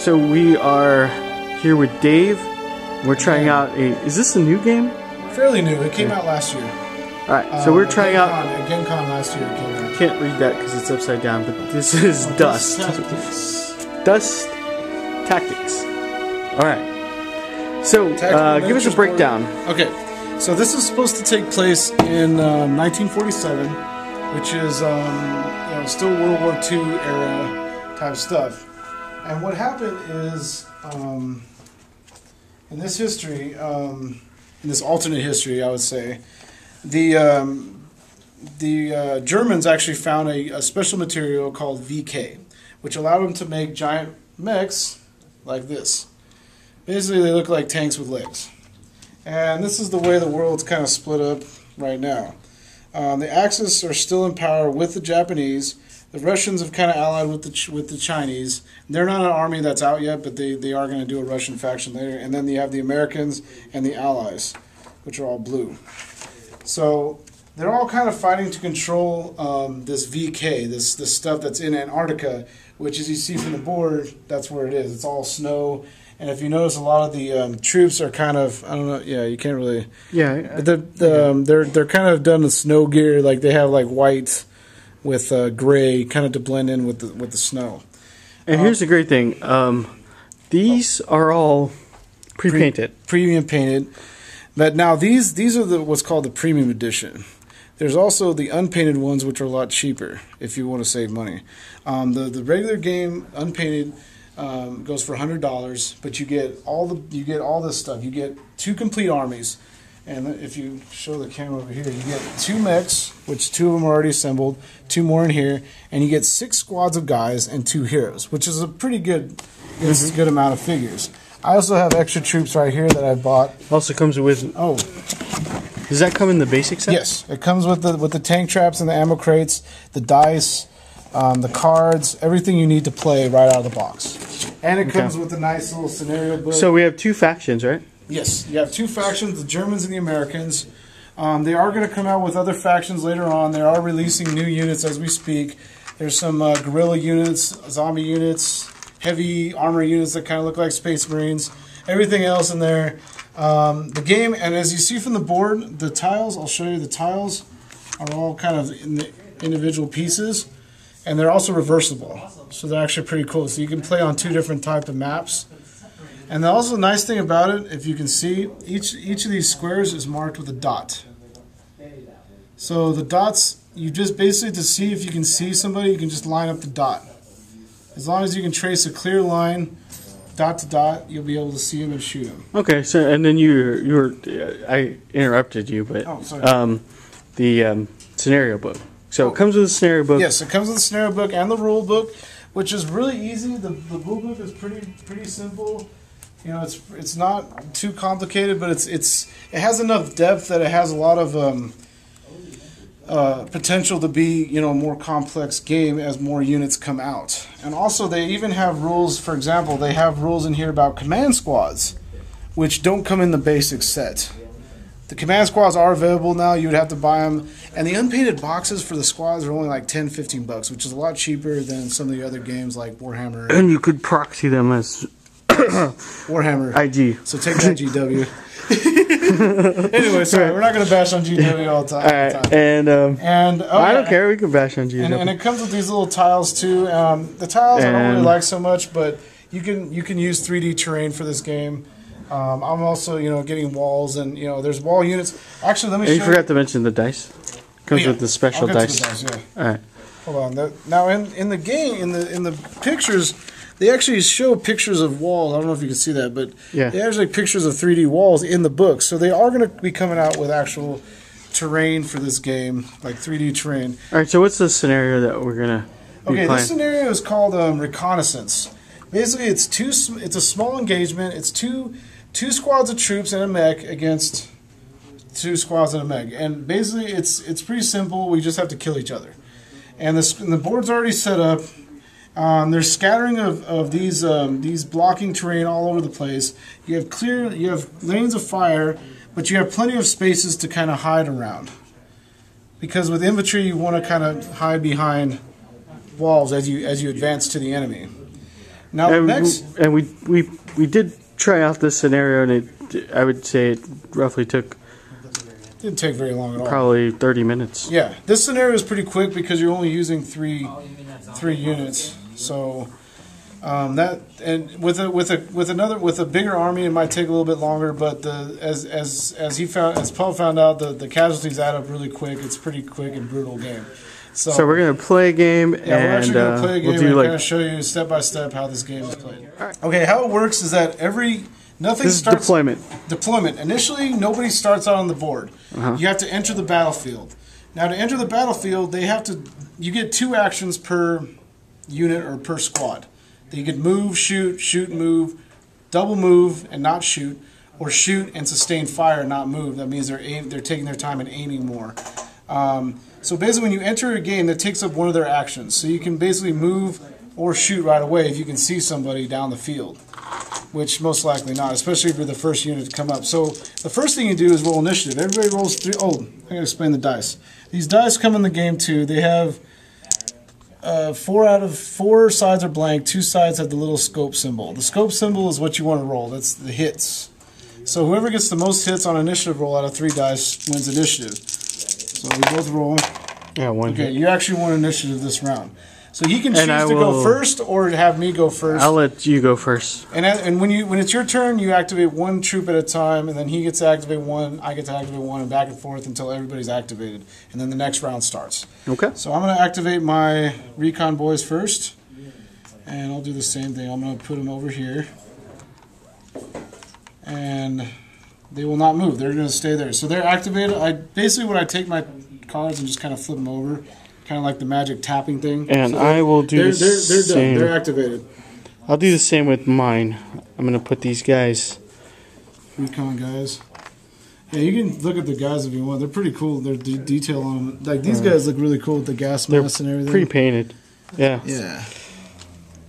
so we are here with Dave. We're trying out is this a new game? Fairly new. It came out last year. Alright, so we're trying out... At Gen Con last year it came out. I can't read that because it's upside down, but this is Dust. Dust Tactics. Alright. So, give us a breakdown. Okay, so this is supposed to take place in 1947, which is still World War II era type stuff. And what happened is, in this history, in this alternate history, I would say, the Germans actually found a special material called VK, which allowed them to make giant mechs like this. Basically, they look like tanks with legs. And this is the way the world's kind of split up right now. The Axis are still in power with the Japanese. The Russians have kind of allied with the Chinese. They're not an army that's out yet, but they are going to do a Russian faction later. And then you have the Americans and the Allies, which are all blue. So they're all kind of fighting to control this VK, this stuff that's in Antarctica, which, as you see from the board, that's where it is. It's all snow. And if you notice, a lot of the troops are kind of, I don't know, yeah, you can't really. Yeah. They're kind of done with snow gear, like they have like white with gray, kind of to blend in with the snow. And here's the great thing: these are all pre-painted, premium painted. But now these are what's called the premium edition. There's also the unpainted ones, which are a lot cheaper if you want to save money. The regular game unpainted goes for $100, but you get all this stuff. You get 2 complete armies, and if you show the camera over here, you get 2 mechs, which 2 of them are already assembled, 2 more in here, and you get 6 squads of guys and 2 heroes, which is a pretty good, good amount of figures. I also have extra troops right here that I bought. Also comes with. Oh, does that come in the basic set? Yes, it comes with the tank traps and the ammo crates, the dice, the cards, everything you need to play right out of the box. And it comes with a nice little scenario book. So we have 2 factions, right? Yes, you have 2 factions, the Germans and the Americans. They are going to come out with other factions later on. They are releasing new units as we speak. There's some guerrilla units, zombie units, heavy armor units that kind of look like Space Marines. Everything else in there. The game, and as you see from the board, the tiles, I'll show you, the tiles are all kind of in the individual pieces. And they're also reversible, so they're actually pretty cool. So you can play on 2 different types of maps. And the also nice thing about it, if you can see, each of these squares is marked with a dot. So the dots, you just basically, to see if you can see somebody, you can just line up the dot. As long as you can trace a clear line, dot to dot, you'll be able to see them and shoot them. Okay, so and then you were I interrupted you, but the scenario book. So it comes with a scenario book. Yes, it comes with a scenario book and the rule book, which is really easy. The rule book is pretty simple. You know, it's not too complicated, but it has enough depth that it has a lot of potential to be, a more complex game as more units come out. And also, they even have rules. For example, they have rules in here about command squads, which don't come in the basic set. The command squads are available now. You would have to buy them. And the unpainted boxes for the squads are only like $10-15, which is a lot cheaper than some of the other games like Warhammer. And you could proxy them as Warhammer. IG. So take that, GW. Anyway, sorry, we're not going to bash on GW all the time. All right. And I don't care. We can bash on GW. And it comes with these little tiles too. The tiles I don't really like so much, but you can use 3D terrain for this game. I'm also, getting walls, and there's wall units. Actually, let me show you. You forgot to mention the dice. Comes with the special dice. All right. Hold on. Now, in the game, in the pictures, they actually show pictures of walls. I don't know if you can see that, but they actually pictures of 3D walls in the book. So they are going to be coming out with actual terrain for this game, like 3D terrain. All right. So what's the scenario that we're gonna be playing? This scenario is called reconnaissance. Basically, it's a small engagement. It's two squads of troops and a mech against 2 squads and a mech. And basically, it's pretty simple. We just have to kill each other. And the board's already set up. There's scattering of these blocking terrain all over the place. You have lanes of fire, but you have plenty of spaces to kind of hide around. Because with infantry, you want to kind of hide behind walls as you advance to the enemy. Now and we did try out this scenario, and I would say it roughly took. Didn't take very long at all. Probably 30 minutes. Yeah, this scenario is pretty quick because you're only using three units. So that, and with a bigger army, it might take a little bit longer. But as Paul found out, the casualties add up really quick. It's a pretty quick and brutal game. So we're gonna play a game, yeah, we're actually gonna play a game we'll and kind of show you step by step how this game is played. Right. Okay, how it works is that nothing starts. Deployment. Initially, nobody starts out on the board. You have to enter the battlefield. Now, to enter the battlefield, you get 2 actions per unit or per squad. You get move, shoot, move, double move and not shoot, or shoot and sustain fire and not move. That means they're taking their time and aiming more. So basically, when you enter a game, that takes up one of their actions. So you can basically move or shoot right away if you can see somebody down the field. Which most likely not, especially if you're the first unit to come up. So the first thing you do is roll initiative. Everybody rolls 3. Oh, I gotta explain the dice. These dice come in the game too. They have 4 out of 4 sides are blank. 2 sides have the little scope symbol. The scope symbol is what you want to roll. That's the hits. So whoever gets the most hits on initiative roll out of 3 dice wins initiative. So we both roll. Yeah, 1 hit. Okay, you actually won initiative this round. So he can choose to go first or have me go first. I'll let you go first. And when it's your turn, you activate 1 troop at a time, and then he gets to activate 1, I get to activate 1, and back and forth until everybody's activated. And then the next round starts. Okay. So I'm going to activate my recon boys first, and I'll do the same thing. I'm going to put them over here. And they will not move. They're going to stay there. So they're activated. Basically, when I take my cards and just kind of flip them over, kind of like the magic tapping thing. And so I will do the same. They're done. They're activated. I'll do the same with mine. I'm going to put these guys. Recon guys. Yeah, you can look at the guys if you want. They're pretty cool. They're detail on them. Like, these guys look really cool with the gas masks and everything. Pre-painted. Yeah. Yeah.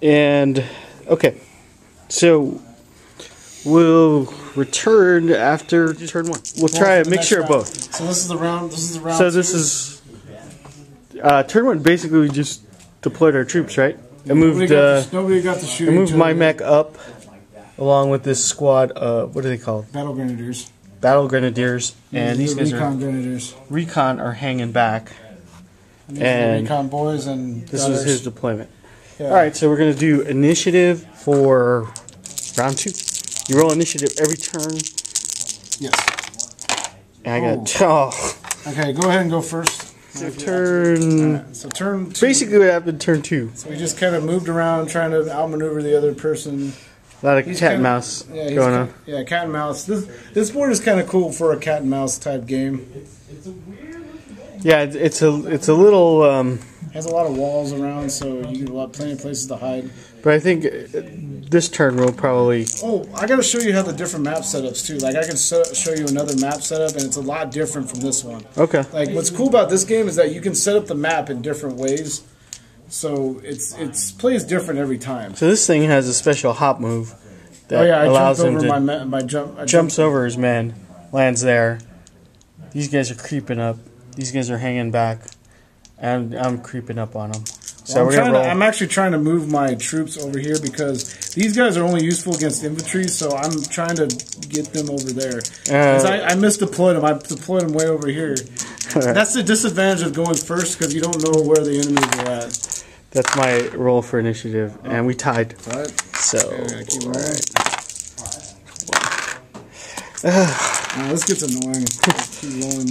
And, okay. So, we'll return after turn 1. We'll try a mixture of both. So this is the round. So this is turn 1. Basically, we just deployed our troops, right? I moved. Nobody got to shoot. I moved my mech up, along with this squad. What are they called? Battle Grenadiers. Battle Grenadiers, and these guys Recon Grenadiers. Recon are hanging back. And Recon boys and. This is his deployment. Yeah. All right, so we're gonna do initiative for round 2. You roll initiative every turn. Yes. And I got. Okay, go ahead and go first. So turn. So turn 2. Basically, what happened turn 2. So we just kind of moved around, trying to outmaneuver the other person. A lot of cat and mouse going on. Yeah, cat and mouse. This board is kind of cool for a cat and mouse type game. Yeah, it's a little. It has a lot of walls around, so you can have plenty of places to hide. But I think this turn will probably. Oh, I got to show you how the different map setups too. Like I can show you another map setup, and it's a lot different from this one. Okay. Like what's cool about this game is that you can set up the map in different ways. So it's plays different every time. So this thing has a special hop move that allows him to jumps over his man, lands there. These guys are creeping up. These guys are hanging back, and I'm creeping up on them. So I'm actually trying to move my troops over here because these guys are only useful against infantry. So I'm trying to get them over there. I misdeployed them. I deployed them way over here. Right. That's the disadvantage of going first because you don't know where the enemies are at. That's my roll for initiative, and we tied. Right. So, keep rolling. This gets annoying. Keep rolling.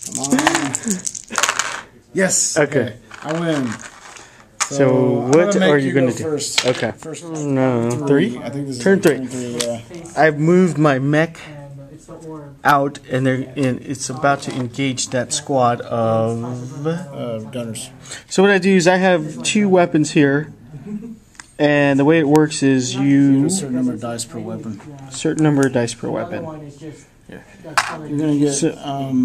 Come on. Yes. Okay. I win. So what are you going to do? First. Okay. First. No, 3? I think this is turn 3. Turn 3, yeah. I've moved my mech out, and it's about to engage that squad of gunners. So what I do is I have 2 weapons here, and the way it works is you a certain number of dice per weapon. Certain number of dice per weapon. Here. You're gonna get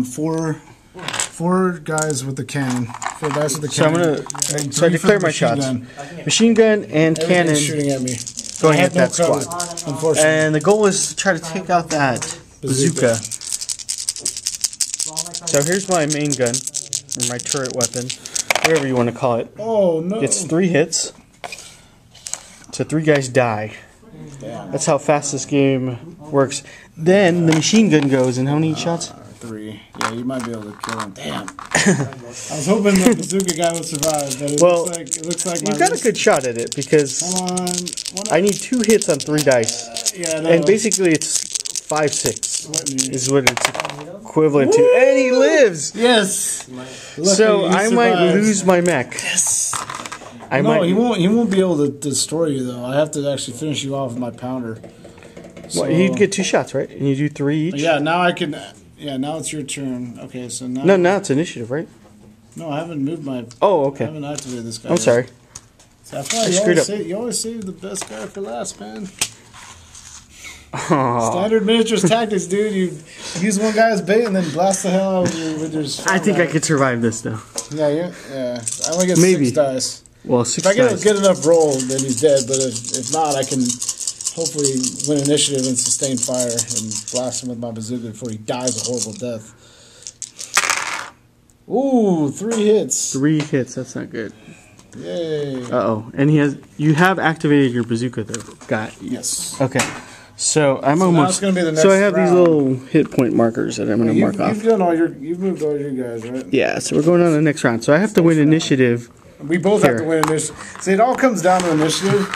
4 guys with the cannon. 4 dice with the cannon. So I declare my shots. Machine gun and cannon shooting at me. Going at that squad. Unfortunately. And the goal is to try to take out that bazooka. So here's my main gun, or my turret weapon. whatever you want to call it. Oh no! It's 3 hits. So 3 guys die. Damn. That's how fast this game works. Then the machine gun goes, and how many shots? 3. Yeah, you might be able to kill him. Damn. I was hoping the bazooka guy would survive, but it looks like you got a good shot at it because Come on. I need 2 hits on 3 dice. Yeah, no. And basically it's 5, 6 is what it's equivalent to. And he lives! Yes! So I might lose my mech. Yes! He won't be able to destroy you though. I have to actually finish you off with my pounder. So, well, he'd get 2 shots, right? And you do 3 each? Yeah, now I can... Yeah, now it's your turn. Okay, so now... No, now it's initiative, right? No, I haven't moved my... Oh, okay. I haven't activated this guy I'm sorry. So that's why you always save the best guy for last, man. Aww. Standard miniatures tactics, dude. You use one guy's bait and then blast the hell out with your I think I could survive this, though. Yeah. I only get Maybe. 6 dice. Well, 6 If I dice. get enough roll, then he's dead. But if not, I can hopefully win initiative and sustain fire and blast him with my bazooka before he dies a horrible death. Ooh, 3 hits. 3 hits. That's not good. Yay. Uh-oh. And you have activated your bazooka, though. Got it. Yes. Okay. So I'm now almost... it's gonna be the next so I have these round. little hit point markers that I'm going to mark off. You've moved all your guys, right? Yeah, so we're going on to the next round. So I have to win initiative. We both have to win initiative. See, it all comes down to initiative.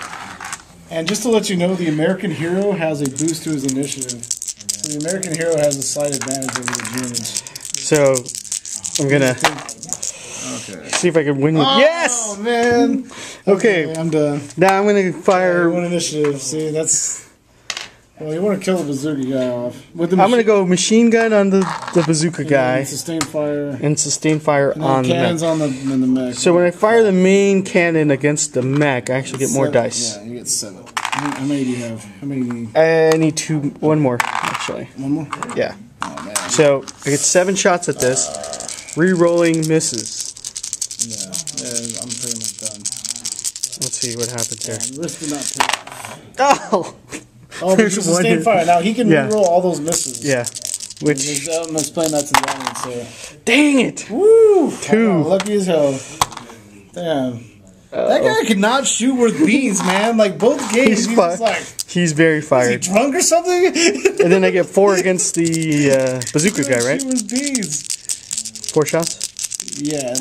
And just to let you know, the American hero has a boost to his initiative. So the American hero has a slight advantage over the Germans. So I'm going to see if I can win with... Yes! Oh, man! Okay. I'm done. Now I'm going to fire... One initiative. See, that's... Well, you want to kill the bazooka guy off. I'm going to go machine gun on the bazooka guy. And sustain fire. And sustain fire on the cannons mech. on the mech. So when I fire the main cannon against the mech, I actually get more dice. Yeah, you get 7. How many do you have? How many do you need? I need 1 more, actually. 1 more? Yeah. Oh, man. So I get 7 shots at this. Re-rolling misses. Yeah, I'm pretty much done. Let's see what happens here. Risk did not pay. Oh! Oh, but you sustain fire. Now he can reroll all those misses. Yeah. Which... I'm explaining that to the audience here. Dang it! Woo! 2. Lucky as hell. Damn. That guy could not shoot worth beans, man. Like, both games, he's just like... He's very Is he fired. drunk or something? And then I get 4 against the bazooka guy, right? Shoot worth beans. 4 shots? Yeah,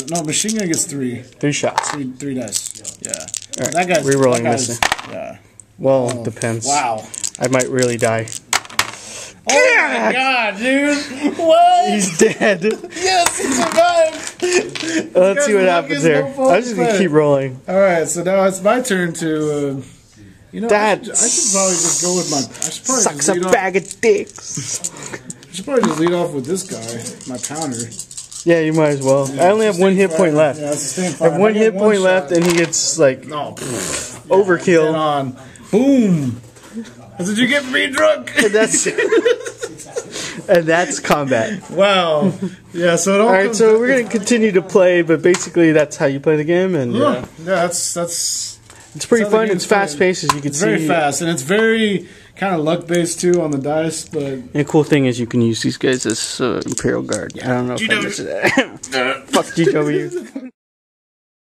no, machine gun gets 3. 3 shots. 3 dice. Yeah. All right. That guy's... Rerolling missing. Yeah. Well, depends. Wow. I might really die. Oh my god, dude! What? He's dead. Yes, he survived! Let's see what happens here. I'm just going to keep rolling. Alright, so now it's my turn to... you know, I should probably just go with my... I should probably Sucks just a lead bag of dicks. I should probably just lead off with this guy, my pounder. Yeah, you might as well. I only have 1 hit point left. Yeah, sustain I fire. have 1 hit point left, and he gets, like, overkill. Dead on. Boom! That's what you get for being drunk! And that's... and that's combat. Wow. Yeah, so it all Alright, so we're going to continue to play, but basically that's how you play the game, and... Yeah, that's... It's pretty fun. It's fast-paced, as you can see. It's very fast, and it's very kind of luck-based, too, on the dice, but... And the cool thing is you can use these guys as Imperial Guard. I don't know if I mentioned that. Fuck GW.